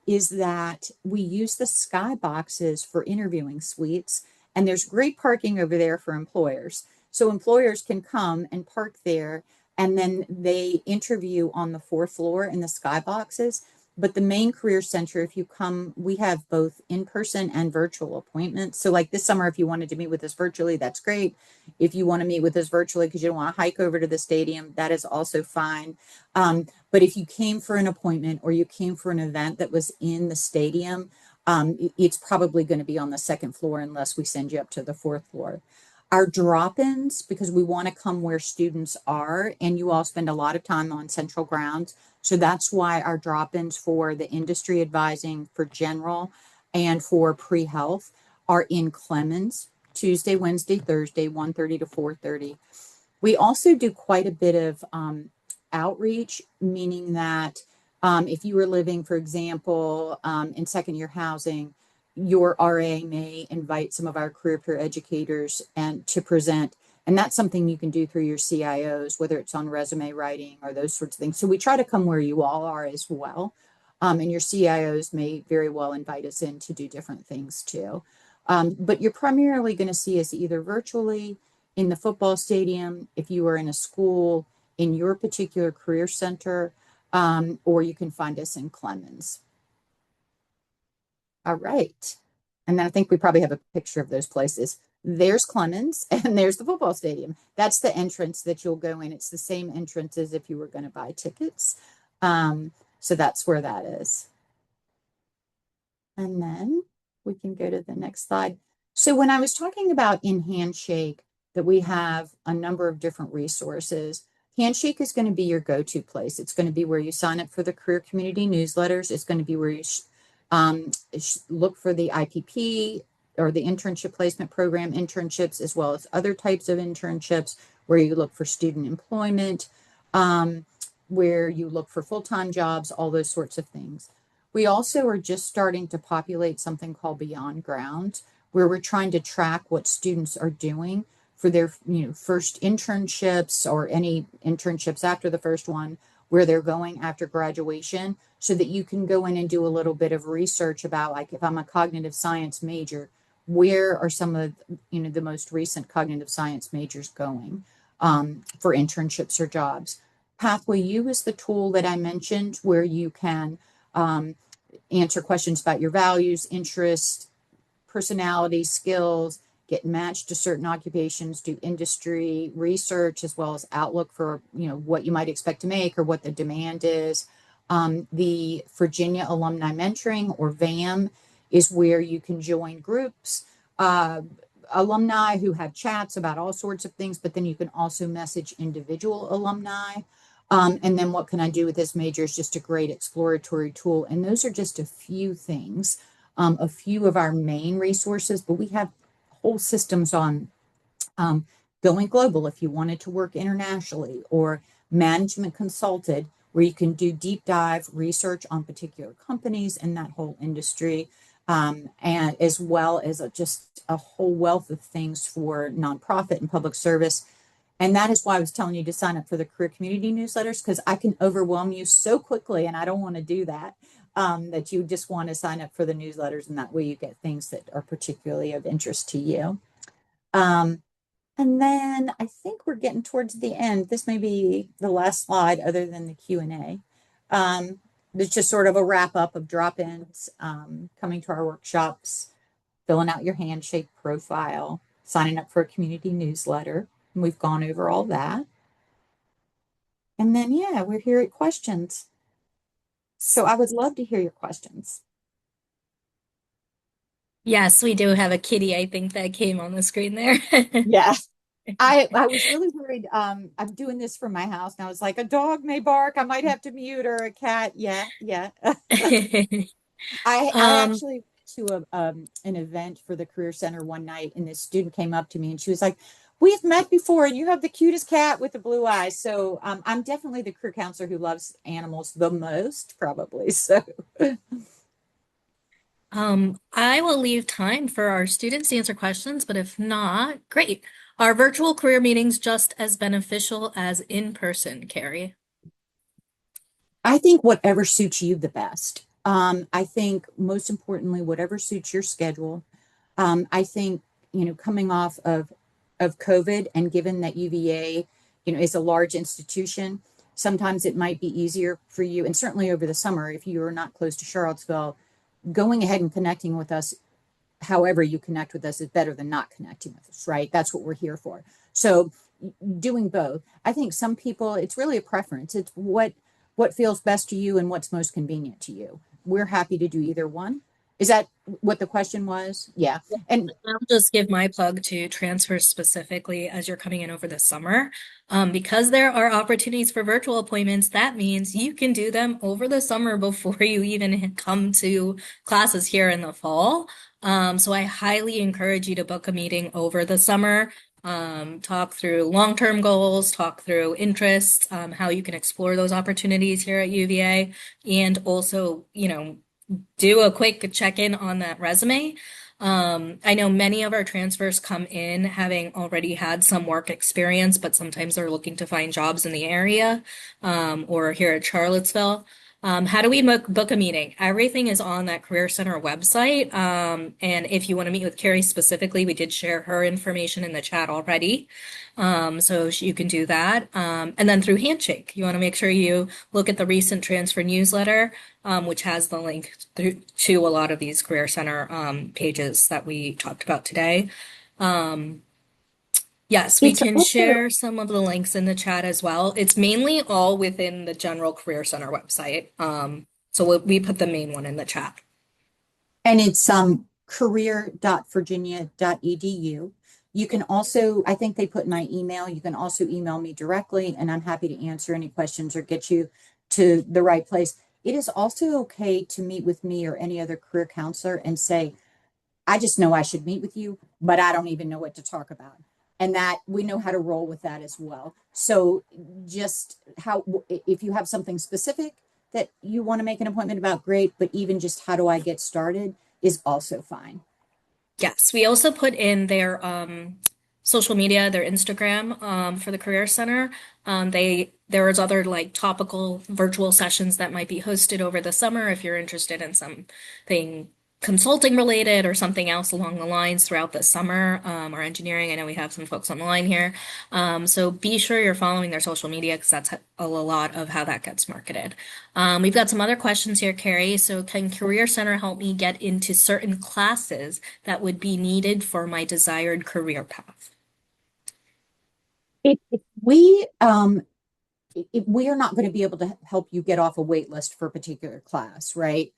is that we use the sky boxes for interviewing suites, and there's great parking over there for employers. So employers can come and park there, and then they interview on the fourth floor in the sky boxes. But the main career center, if you come, we have both in-person and virtual appointments. So like this summer, if you wanted to meet with us virtually, that's great. If you want to meet with us virtually because you don't want to hike over to the stadium, that is also fine. But if you came for an appointment or you came for an event that was in the stadium, it's probably going to be on the second floor unless we send you up to the fourth floor. Our drop-ins, because we want to come where students are, and you all spend a lot of time on central grounds. So that's why our drop-ins for the industry advising, for general, and for pre-health are in Clemens, Tuesday, Wednesday, Thursday, 1:30 to 4:30. We also do quite a bit of outreach, meaning that if you were living, for example, in second year housing, your RA may invite some of our career peer educators and to present. And that's something you can do through your CIOs, whether it's on resume writing or those sorts of things. So we try to come where you all are as well. And your CIOs may very well invite us in to do different things too. But you're primarily going to see us either virtually in the football stadium, if you are in a school, in your particular career center, or you can find us in Clemens. All right. And then I think we probably have a picture of those places. There's Clemens and there's the football stadium. That's the entrance that you'll go in. It's the same entrance as if you were going to buy tickets. So that's where that is. And then we can go to the next slide. So when I was talking about in Handshake, that we have a number of different resources, Handshake is going to be your go-to place. It's going to be where you sign up for the career community newsletters. It's going to be where you look for the IPP or the internship placement program internships, as well as other types of internships, where you look for student employment, where you look for full-time jobs, all those sorts of things. We also are just starting to populate something called Beyond Ground, where we're trying to track what students are doing for their first internships or any internships after the first one, where they're going after graduation, so that you can go in and do a little bit of research about, like, if I'm a cognitive science major, where are some of the most recent cognitive science majors going for internships or jobs. Pathway U is the tool that I mentioned, where you can answer questions about your values, interests, personality, skills, get matched to certain occupations, do industry research, as well as outlook for what you might expect to make or what the demand is. The Virginia Alumni Mentoring, or VAM, is where you can join groups, alumni who have chats about all sorts of things, but then you can also message individual alumni. And then what can I do with this major is just a great exploratory tool. And those are just a few things, a few of our main resources, but we have whole systems on going global if you wanted to work internationally, or management consulted, where you can do deep dive research on particular companies in that whole industry, and as well as just a whole wealth of things for nonprofit and public service. And that is why I was telling you to sign up for the career community newsletters, because I can overwhelm you so quickly, and I don't want to do that, that you just want to sign up for the newsletters, and that way you get things that are particularly of interest to you. And then I think we're getting towards the end. This may be the last slide other than the Q&A. It's just sort of a wrap up of drop-ins, coming to our workshops, filling out your Handshake profile, signing up for a community newsletter. And we've gone over all that. And then, yeah, we're here at questions. So I would love to hear your questions. Yes, we do have a kitty, I think, that came on the screen there. Yeah. I was really worried. I'm doing this from my house, and I was like, a dog may bark. I might have to mute, or a cat. Yeah, yeah. I Um, actually went to an event for the Career Center one night, and this student came up to me and she was like, "We've met before, and you have the cutest cat with the blue eyes." So I'm definitely the career counselor who loves animals the most, probably. So I will leave time for our students to answer questions, but if not, great. Are virtual career meetings just as beneficial as in person, Carrie? I think whatever suits you the best. I think most importantly, whatever suits your schedule. I think, coming off of COVID, and given that UVA, is a large institution, sometimes it might be easier for you, and certainly over the summer, if you are not close to Charlottesville, going ahead and connecting with us, however you connect with us, is better than not connecting with us, right? That's what we're here for. So doing both. I think some people, it's really a preference. It's what feels best to you and what's most convenient to you. We're happy to do either one. Is that what the question was? Yeah. And I'll just give my plug to transfer specifically as you're coming in over the summer. Because there are opportunities for virtual appointments, that means you can do them over the summer before you even come to classes here in the fall. So I highly encourage you to book a meeting over the summer. Talk through long-term goals, talk through interests, how you can explore those opportunities here at UVA, and also, do a quick check-in on that resume. I know many of our transfers come in having already had some work experience, but sometimes they're looking to find jobs in the area, or here at Charlottesville. How do we book a meeting? Everything is on that Career Center website. And if you want to meet with Carrie specifically, we did share her information in the chat already. So you can do that. And then through Handshake, you want to make sure you look at the recent transfer newsletter, which has the link to a lot of these Career Center pages that we talked about today. Um, yes, we it's can also share some of the links in the chat as well. It's mainly all within the general Career Center website. So we put the main one in the chat. and it's career.virginia.edu. You can also, I think they put my email. You can also email me directly, and I'm happy to answer any questions or get you to the right place. It is also okay to meet with me or any other career counselor and say, I just know I should meet with you, but I don't even know what to talk about. And that we know how to roll with that as well. So just how, if you have something specific that you want to make an appointment about, great. But even just how do I get started is also fine. Yes, we also put in their social media, their Instagram for the Career Center. There is other like topical virtual sessions that might be hosted over the summer if you're interested in something consulting related or something else along the lines throughout the summer, or engineering. I know we have some folks on the line here. So be sure you're following their social media because that's a lot of how that gets marketed. We've got some other questions here, Carrie. So can Career Center help me get into certain classes that would be needed for my desired career path? If we are not going to be able to help you get off a wait list for a particular class, right?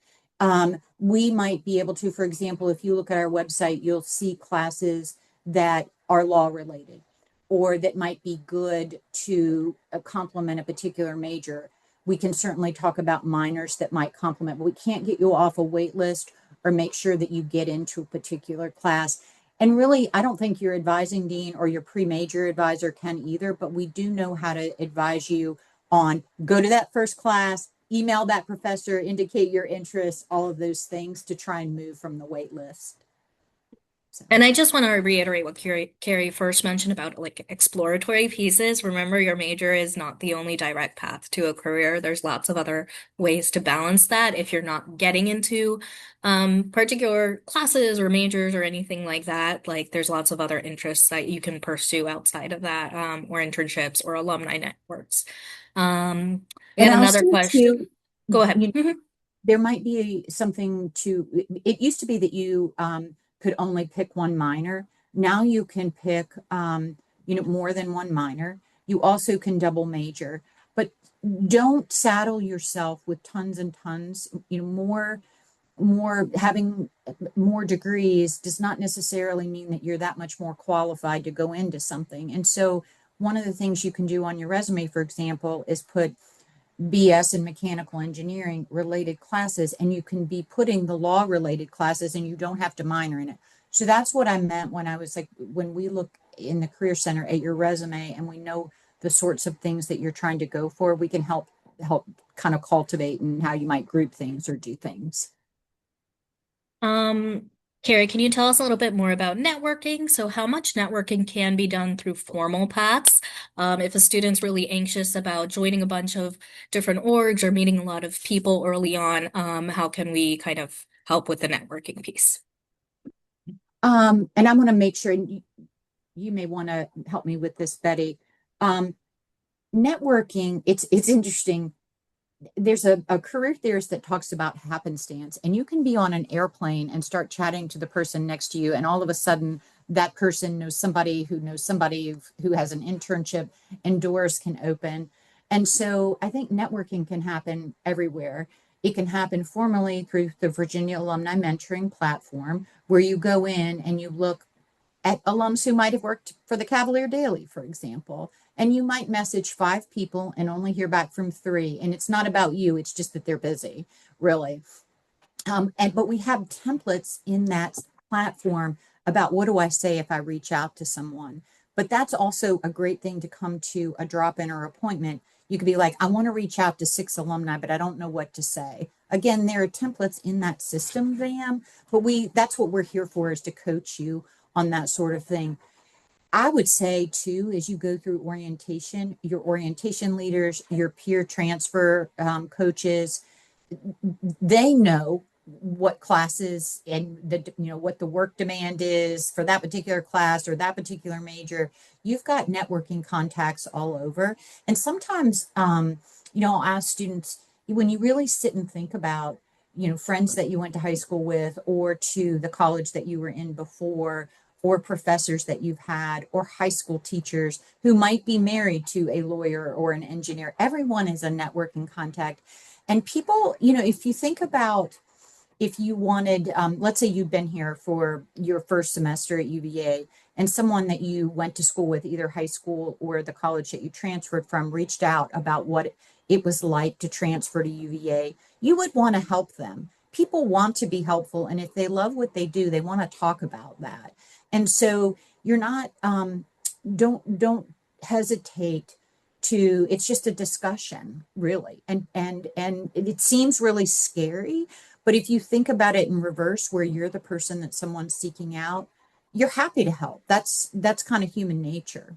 We might be able to, for example, if you look at our website, you'll see classes that are law related or that might be good to complement a particular major. We can certainly talk about minors that might complement, but we can't get you off a wait list or make sure that you get into a particular class. And really, I don't think your advising dean or your pre-major advisor can either, but we do know how to advise you on go to that first class, email that professor, indicate your interest, all of those things to try and move from the wait list. So. And I just want to reiterate what Carrie first mentioned about like exploratory pieces. Remember, your major is not the only direct path to a career. There's lots of other ways to balance that if you're not getting into particular classes or majors or anything like that. Like there's lots of other interests that you can pursue outside of that, or internships or alumni networks. We And had I'll another say question. too, Go ahead. there might be something to, it used to be that you could only pick one minor. Now you can pick, more than one minor. You also can double major, but don't saddle yourself with tons and tons, more more having more degrees does not necessarily mean that you're that much more qualified to go into something. And so one of the things you can do on your resume, for example, is put BS and mechanical engineering related classes, and you can be putting the law related classes and you don't have to minor in it. So that's what I meant when I was like, when we look in the Career Center at your resume and we know the sorts of things that you're trying to go for, we can help kind of cultivate and how you might group things or do things. Um, Carrie, can you tell us a little bit more about networking? So how much networking can be done through formal paths? If a student's really anxious about joining a bunch of different orgs or meeting a lot of people early on, how can we kind of help with the networking piece? And I'm going to make sure, and you may want to help me with this, Betty. Um, Networking, it's interesting. There's a career theorist that talks about happenstance, and you can be on an airplane and start chatting to the person next to you, and all of a sudden that person knows somebody who has an internship, and doors can open. And so I think networking can happen everywhere. It can happen formally through the Virginia Alumni Mentoring Platform, where you go in and you look at alums who might have worked for the Cavalier Daily, for example, and you might message five people and only hear back from three. And it's not about you, it's just that they're busy, really. But we have templates in that platform about what do I say if I reach out to someone. But that's also a great thing to come to a drop-in or appointment. You could be like, I want to reach out to 6 alumni, but I don't know what to say. Again, there are templates in that system, Vam, but that's what we're here for, is to coach you on that sort of thing. I would say too, as you go through orientation, your orientation leaders, your peer transfer coaches, they know what classes and what the work demand is for that particular class or that particular major. You've got networking contacts all over. And sometimes I'll ask students, when you really sit and think about friends that you went to high school with, or to the college that you were in before, or professors that you've had, or high school teachers who might be married to a lawyer or an engineer, everyone is a networking contact. And people, if you think about, if you wanted, let's say you'd been here for your first semester at UVA, and someone that you went to school with, either high school or the college that you transferred from, reached out about what it was like to transfer to UVA, you would want to help them. People want to be helpful, and if they love what they do, they want to talk about that. And so you're not, don't hesitate to, it's just a discussion, really. And it seems really scary, but if you think about it in reverse, where you're the person that someone's seeking out, you're happy to help. That's kind of human nature.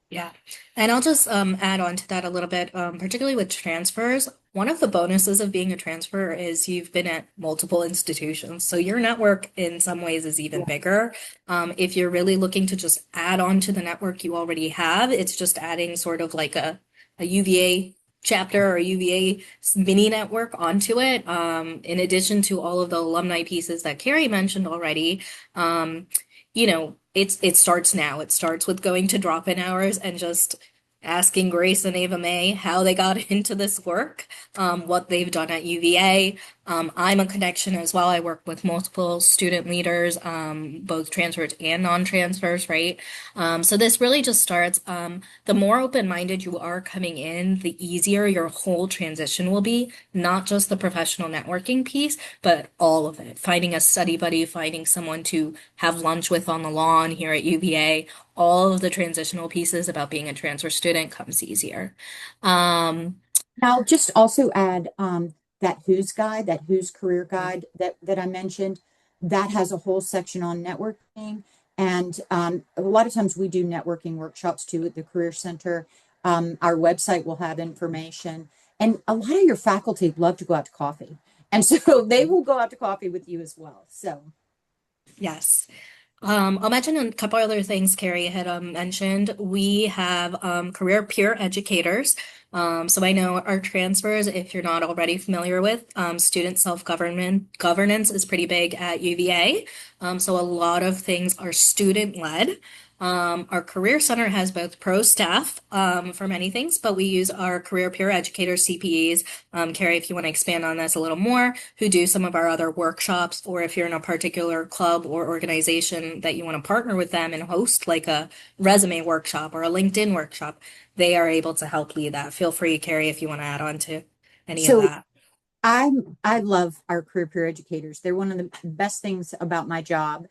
Yeah. And I'll just add on to that a little bit, particularly with transfers. One of the bonuses of being a transfer is you've been at multiple institutions. So your network in some ways is even bigger. If you're really looking to just add on to the network you already have, it's just adding sort of like a UVA chapter or a UVA mini network onto it. In addition to all of the alumni pieces that Carrie mentioned already. It starts now. It starts with going to drop-in hours and just asking Grace and Ava May how they got into this work, what they've done at UVA. I'm a connection as well. I work with multiple student leaders, both transfers and non-transfers, right? So this really just starts, the more open-minded you are coming in, the easier your whole transition will be, not just the professional networking piece, but all of it. Finding a study buddy, finding someone to have lunch with on the lawn here at UVA, all of the transitional pieces about being a transfer student comes easier. Um, I'll just also add that Who's Guide, that Who's Career Guide that I mentioned, that has a whole section on networking. And a lot of times we do networking workshops too at the Career Center. Our website will have information. And a lot of your faculty love to go out to coffee. And so they will go out to coffee with you as well. So, yes. I'll mention a couple other things Carrie had mentioned. We have career peer educators. So I know our transfers, if you're not already familiar with, student self-government governance is pretty big at UVA. So a lot of things are student-led. Our Career Center has both pro staff for many things, but we use our career peer educators, CPEs. Carrie, if you want to expand on this a little more, who do some of our other workshops, or if you're in a particular club or organization that you want to partner with them and host like a resume workshop or a LinkedIn workshop, they are able to help lead that. Feel free, Carrie, if you want to add on to any of So that. I love our career peer educators. They're one of the best things about my job.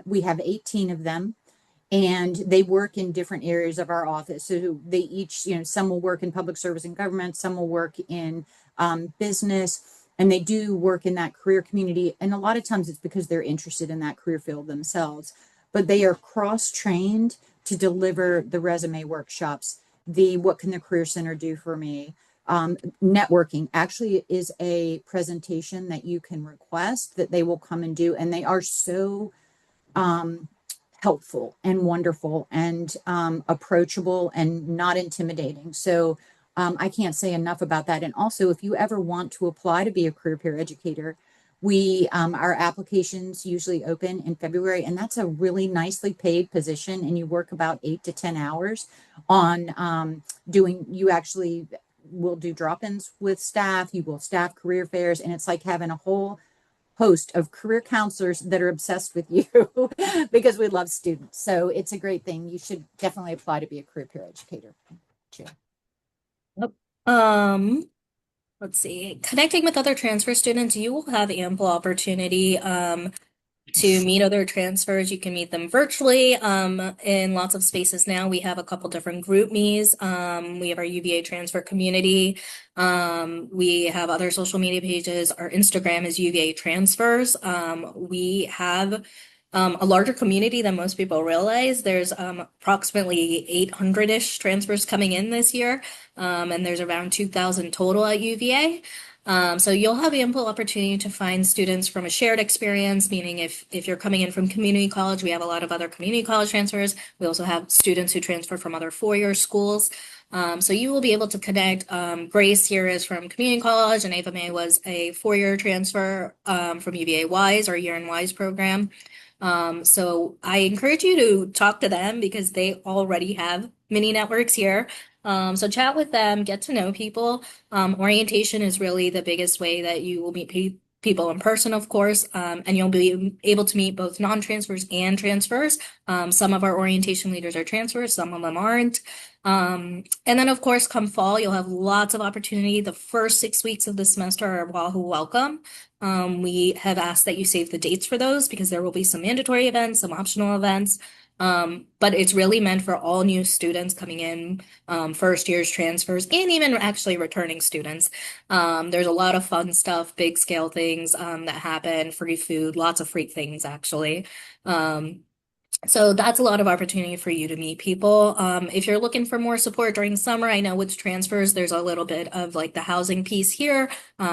We have 18 of them, and they work in different areas of our office. So they each, some will work in public service and government, some will work in business, and they do work in that career community. And a lot of times it's because they're interested in that career field themselves, but they are cross trained to deliver the resume workshops. The what can the Career Center do for me? Networking actually is a presentation that you can request that they will come and do, and they are so helpful and wonderful and approachable and not intimidating. So I can't say enough about that. And also, if you ever want to apply to be a career peer educator, we our applications usually open in February, and that's a really nicely paid position. And you work about 8 to 10 hours on doing. You actually will do drop-ins with staff. You will staff career fairs, and it's like having a whole host of career counselors that are obsessed with you because we love students. So it's a great thing. You should definitely apply to be a career peer educator. Yep. Um, let's see. Connecting with other transfer students, you will have ample opportunity to meet other transfers. You can meet them virtually in lots of spaces now. We have a couple different group me's. We have our UVA transfer community. We have other social media pages. Our Instagram is UVA transfers. We have a larger community than most people realize. There's approximately 800-ish transfers coming in this year, and there's around 2,000 total at UVA. So you'll have ample opportunity to find students from a shared experience, meaning if you're coming in from community college, we have a lot of other community college transfers. We also have students who transfer from other four-year schools. So you will be able to connect. Grace here is from community college, and Ava May was a four-year transfer from UVA WISE, our Year in WISE program. So I encourage you to talk to them because they already have mini networks here. So chat with them, get to know people. Orientation is really the biggest way that you will meet people in person, of course, and you'll be able to meet both non-transfers and transfers. Some of our orientation leaders are transfers, some of them aren't. And then, of course, come fall, you'll have lots of opportunity. The first 6 weeks of the semester are Wahoo Welcome. We have asked that you save the dates for those because there will be some mandatory events, some optional events. But it's really meant for all new students coming in, first year's transfers, and even actually returning students. There's a lot of fun stuff, big scale things that happen, free food, lots of free things actually. So that's a lot of opportunity for you to meet people. If you're looking for more support during summer, I know with transfers, there's a little bit of like the housing piece here,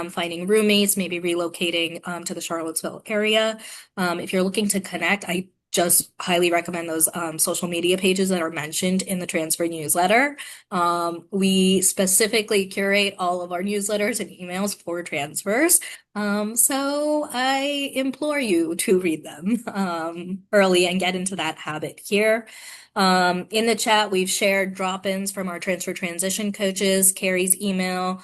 finding roommates, maybe relocating to the Charlottesville area. If you're looking to connect, I just highly recommend those social media pages that are mentioned in the transfer newsletter. We specifically curate all of our newsletters and emails for transfers. So I implore you to read them early and get into that habit here. In the chat, we've shared drop-ins from our transfer transition coaches, Carrie's email,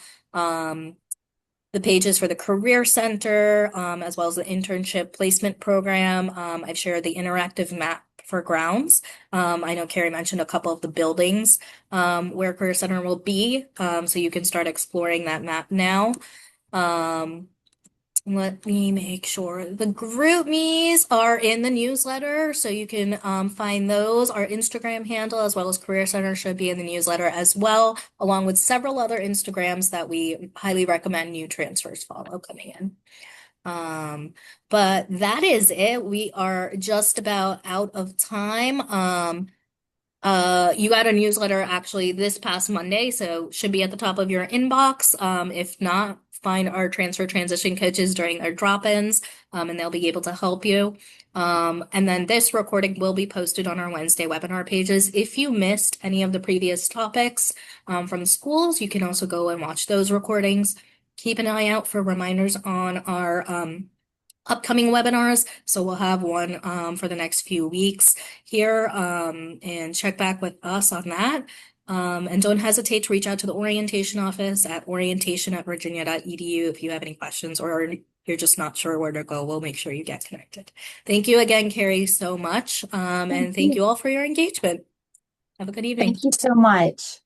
the pages for the Career Center, as well as the internship placement program. I've shared the interactive map for grounds. I know Carrie mentioned a couple of the buildings where Career Center will be, so you can start exploring that map now. Let me make sure the group me's are in the newsletter, so you can find those. Our Instagram handle as well as Career Center should be in the newsletter as well, along with several other Instagrams that we highly recommend new transfers follow coming in. But that is it. We are just about out of time. You got a newsletter actually this past Monday, so should be at the top of your inbox. If not, find our transfer transition coaches during their drop-ins, and they'll be able to help you. And then this recording will be posted on our Wednesday webinar pages. If you missed any of the previous topics from schools, you can also go and watch those recordings. Keep an eye out for reminders on our upcoming webinars. So we'll have one for the next few weeks here, and check back with us on that. And don't hesitate to reach out to the orientation office at orientation@virginia.edu if you have any questions or you're just not sure where to go. We'll make sure you get connected. Thank you again, Carrie, so much. And thank you all for your engagement. Have a good evening. Thank you so much.